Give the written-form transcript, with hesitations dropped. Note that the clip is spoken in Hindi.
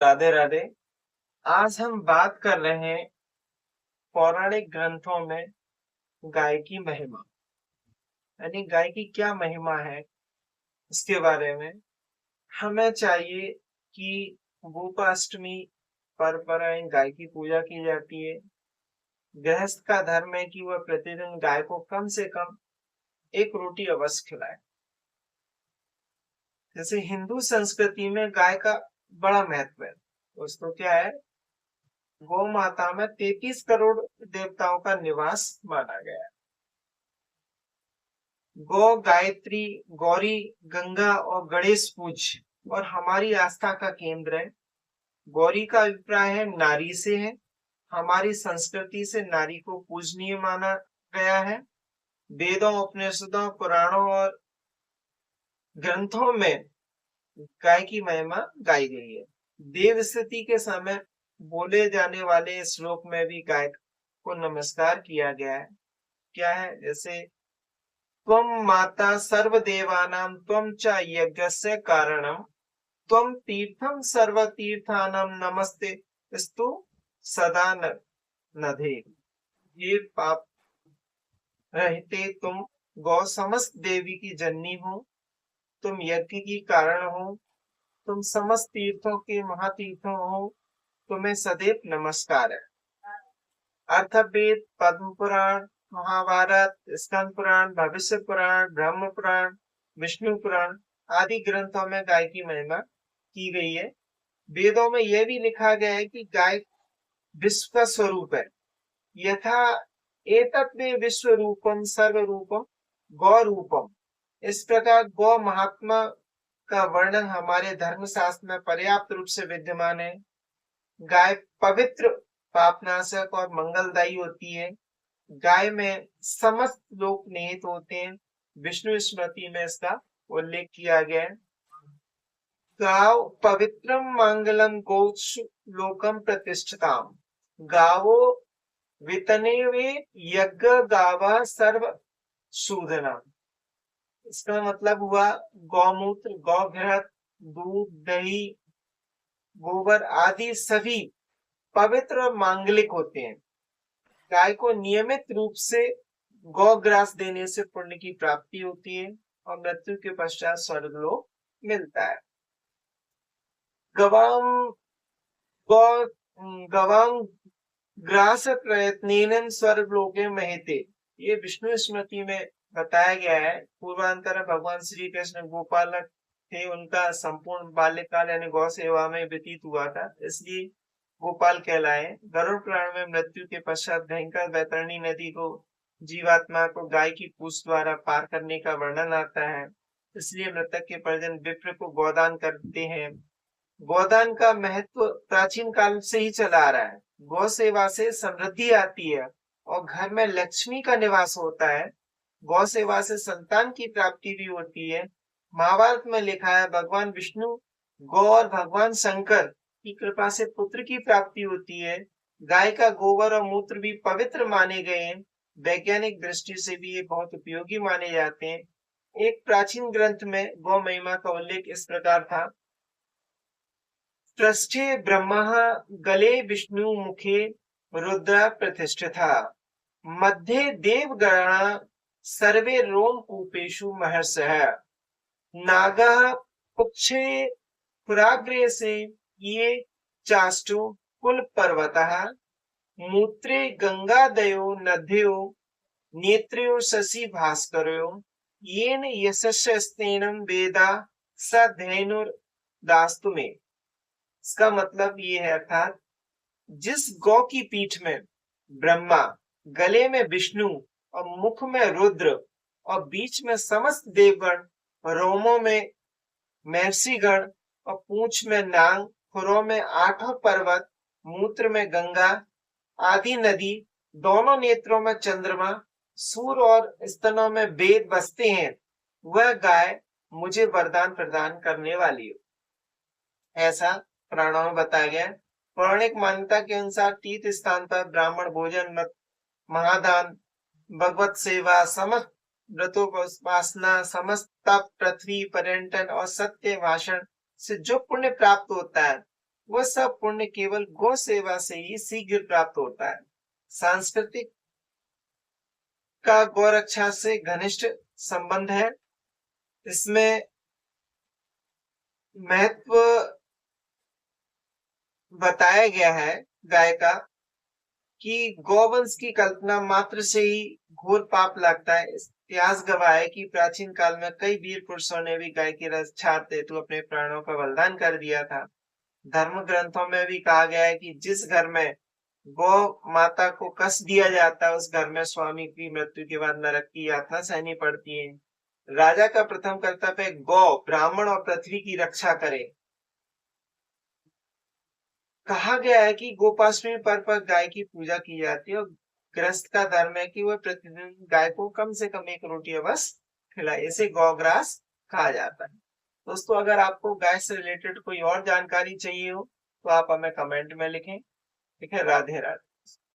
राधे राधे। आज हम बात कर रहे हैं पौराणिक ग्रंथों में गाय की महिमा, यानी गाय की क्या महिमा है इसके बारे में। हमें चाहिए कि गोपाष्टमी परंपराएं गाय की पूजा की जाती है। गृहस्थ का धर्म है कि वह प्रतिदिन गाय को कम से कम एक रोटी अवश्य खिलाए। जैसे हिंदू संस्कृति में गाय का बड़ा महत्व है दोस्तों। क्या है? गौ माता में 33 करोड़ देवताओं का निवास माना गया है। गौ, गायत्री, गौरी, गंगा और गणेश पूज्य और हमारी आस्था का केंद्र है। गौरी का अभिप्राय है नारी से है। हमारी संस्कृति से नारी को पूजनीय माना गया है। वेदों, उपनिषदों, पुराणों और ग्रंथों में गाय की महिमा गाई गई है। देव स्तुति के समय बोले जाने वाले श्लोक में भी गाय को नमस्कार किया गया है। क्या है? जैसे त्वं माता सर्वदेवानां त्वं च यज्ञस्य कारणं त्वं तीर्थं सर्वतीर्थानां नमस्ते स्तु सदा नधे। ये पाप रहते तुम गौ समस्त देवी की जननी हो, तुम यज्ञ की कारण हो, तुम समस्त तीर्थों के महातीर्थों हो, तुम्हें सदैव नमस्कार है। अर्थवेद, पद्म पुराण, महाभारत, स्कंद पुराण, भविष्य पुराण, ब्रह्म पुराण, विष्णु पुराण आदि ग्रंथों में गाय की महिमा की गई है। वेदों में यह भी लिखा गया है कि गाय विश्व का स्वरूप है। यथा एतत् में विश्व रूपम सर्व रूपम गौ रूपम। इस प्रकार गौ महात्मा का वर्णन हमारे धर्मशास्त्र में पर्याप्त रूप से विद्यमान है। गाय पवित्र, पापनाशक और मंगलदायी होती है। गाय में समस्त लोक निहित होते हैं। विष्णु स्मृति में इसका उल्लेख किया गया है। गाव पवित्रम मंगलम गौषु लोकम प्रतिष्ठिताम। गावो वितने वे यज्ञ गावा सर्व शूदना। इसका मतलब हुआ गौमूत्र, गौघृत, दूध, दही, गोबर आदि सभी पवित्र और मांगलिक होते हैं। गाय को नियमित रूप से गौग्रास देने से पुण्य की प्राप्ति होती है और मृत्यु के पश्चात स्वर्गलोक मिलता है। गवाम गौ गवाम ग्रास प्रयत्नेन स्वर्गलोके महते। ये विष्णु स्मृति में बताया गया है। पूर्वांतर भगवान श्री कृष्ण गोपालक थे, उनका संपूर्ण बाल्यकाल यानी गौ सेवा में व्यतीत हुआ था, इसलिए गोपाल कहलाए। गरुड़ पुराण में मृत्यु के पश्चात भयंकर वैतरणी नदी को जीवात्मा को गाय की पूंछ द्वारा पार करने का वर्णन आता है, इसलिए मृतक के परिजन विप्र को गोदान करते हैं। गोदान का महत्व प्राचीन काल से ही चला आ रहा है। गौ सेवा से समृद्धि आती है और घर में लक्ष्मी का निवास होता है। गौ सेवा से संतान की प्राप्ति भी होती है। महाभारत में लिखा है भगवान विष्णु, गौ और भगवान शंकर की कृपा से पुत्र की प्राप्ति होती है। गाय का गोबर और मूत्र भी पवित्र माने गए हैं। वैज्ञानिक दृष्टि से भी ये बहुत उपयोगी माने जाते हैं। एक प्राचीन ग्रंथ में गौ महिमा का उल्लेख इस प्रकार था। पृष्ठे ब्रह्मा, गले विष्णु, मुखे रुद्र प्रतिष्ठिता, मध्ये देवगणा, सर्वे रोमकूपेषु महर्षयः, नागाः पुच्छे पुराग्रे से ये चाष्टो कुल पर्वतः, मूत्रे गंगादयो नद्यो, नेत्र्यो शशि भास्करो, येन यशस्तेनं वेदा स धेनुर्दास्तु मे। इसका मतलब ये है, अर्थात जिस गौ की पीठ में ब्रह्मा, गले में विष्णु और मुख में रुद्र और बीच में समस्त देवगण, रोमों में महर्षिगण और पूंछ में नाग, खुरों में आठों पर्वत, मूत्र में गंगा आदि नदी, दोनों नेत्रों में चंद्रमा, सूर्य और स्तनों में वेद बसते हैं, वह गाय मुझे वरदान प्रदान करने वाली हो, ऐसा पुराणों में बताया गया है। पौराणिक मान्यता के अनुसार तीर्थ स्थान पर ब्राह्मण भोजन, मत, महादान, भगवत सेवा, समस्त व्रतोपासना, समस्त तप, पृथ्वी पर्यटन और सत्य भाषण से जो पुण्य प्राप्त होता है वह सब पुण्य केवल गौ सेवा से ही शीघ्र प्राप्त होता है। सांस्कृतिक का गौ रक्षा से घनिष्ठ संबंध है। इसमें महत्व बताया गया है गाय का कि गौवंश की कल्पना मात्र से ही घोर पाप लगता है। इतिहास गवाह है कि प्राचीन काल में कई वीर पुरुषों ने भी गाय की रक्षा हेतु अपने प्राणों का बलिदान कर दिया था। धर्म ग्रंथों में भी कहा गया है कि जिस घर में गौ माता को कष्ट दिया जाता है उस घर में स्वामी की मृत्यु के बाद नरक की यातना सहनी पड़ती है। राजा का प्रथम कर्तव्य गौ, ब्राह्मण और पृथ्वी की रक्षा करे। कहा गया है कि गोपाष्टमी पर्व पर गाय की पूजा की जाती है और गृहस्थ का धर्म है कि वह प्रतिदिन गाय को कम से कम एक रोटी अवश्य खिलाए। इसे गौग्रास कहा जाता है। दोस्तों, अगर आपको गाय से रिलेटेड कोई और जानकारी चाहिए हो तो आप हमें कमेंट में लिखें। ठीक है, राधे राधे।